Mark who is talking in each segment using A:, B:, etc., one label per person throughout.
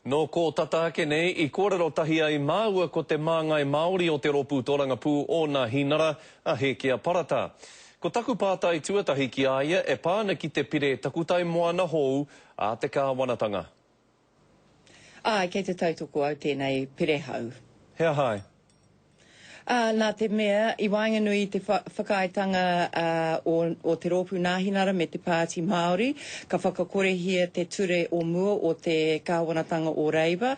A: No ko tata ake nei, I kōrero tahi ai māua ko te māngai Māori o te ropu Tōrangapū o ngā hinara a Hekia Parata. Ko taku pātai tuatahi ki aia e pāna ki te pire takutai moana hou a te kāwanatanga.
B: Kei te tautoko au tēnei pire hau.
A: Hea hai.
B: Nā te mea, I waenganui te whakaaetanga o te rōpū nāhinara me te Pāti Māori, ka whakakorehia te ture o mua o te kāwanatanga o Reiva,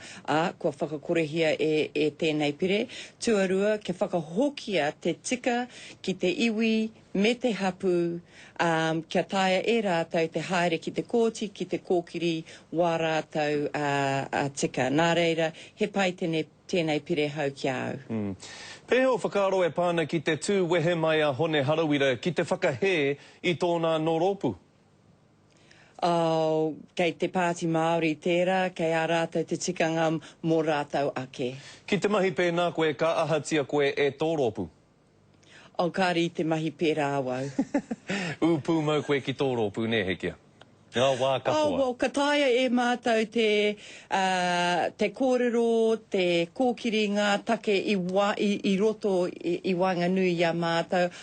B: kua whakakorehia e tēnei pire. Tuarua, ke whakahokia te tika ki te iwi me te hapu, kia taia e rātou te haere ki te kōti, ki te kōkiri wā rātou tika. Nā reira, he pai tēnei pire hau ki au.
A: Pēho whakaaro e pāna ki te tū wehe mai a Hone Harawira ki te whakahe I tōna nōropu?
B: Kei te Pāti Māori tērā, kei a rātou te tikanga mō rātou ake.
A: Ki te mahi pēnā koe ka ahatia koe e tōropu?
B: Kāri te mahi pērā wau.
A: Pū mau koe ki tōropu, ne Hekia? Wā kapua.
B: Ka taia e mātou te kōrero, te kōkiri ngā take I roto I Waenganui a mātou,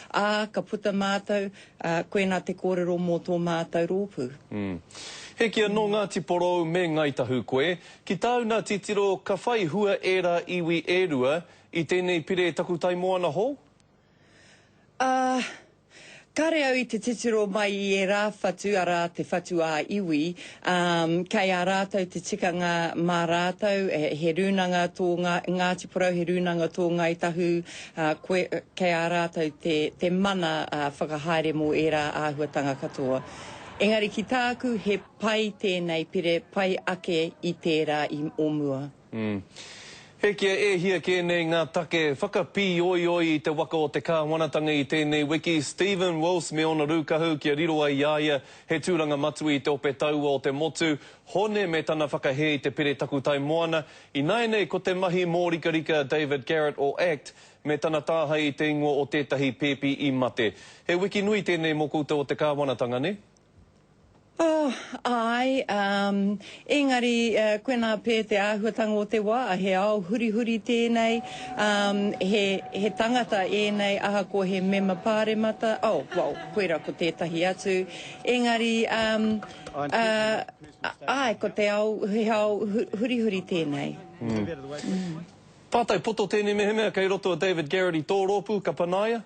B: ka puta mātou, koe nā te kōrero mō tō mātou rōpū.
A: Hekia no Ngāti Porou me Ngaitahu koe, ki tāu nā titiro ka whai hua era iwi e rua I tēnei pire takutai moana hou?
B: Kare au I te titiro mai I e rā whatu a rā te whatu a iwi, kei a rātou te tikanga mā rātou, he rūnanga tō Ngāti Porou, he rūnanga tō Ngaitahu, kei a rātou te mana whakahaere mō e rā āhuatanga katoa. Engari ki tāku, he pai tēnei pire, pai ake I tērā o mua.
A: Hekia e hia kēnei ngā take whakapī oi I te waka o te kāwanatanga I tēnei wiki. Stephen Wills me ona rūkahu kia riro ai iaia he tūranga matu I te ope taua o te motu. Hone me tana whakahe I te pire takutai moana. I naenei ko te mahi mōrikarika David Garrett o ACT me tana tāhai I te ingoa o tētahi pēpi I mate. He wiki nui tēnei mō koutou o te kāwanatanga, ne?
B: Ai, engari koe nā pē te āhuatanga o te wā, he ao huri tēnei, he tangata ēnei aha ko he mema pāremata, koera ko tētahi atu, engari, ko te ao, he ao huri tēnei.
A: Pātai poto tēnei mehemea kei roto a David Garrett I tō rōpū, ka panaia?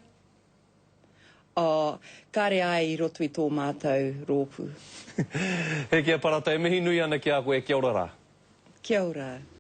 B: Kare ai I roto I tō mātou rōpū.
A: Hekia Parata, e mihi nui ana ki a koe, kia ora rā.
B: Kia ora.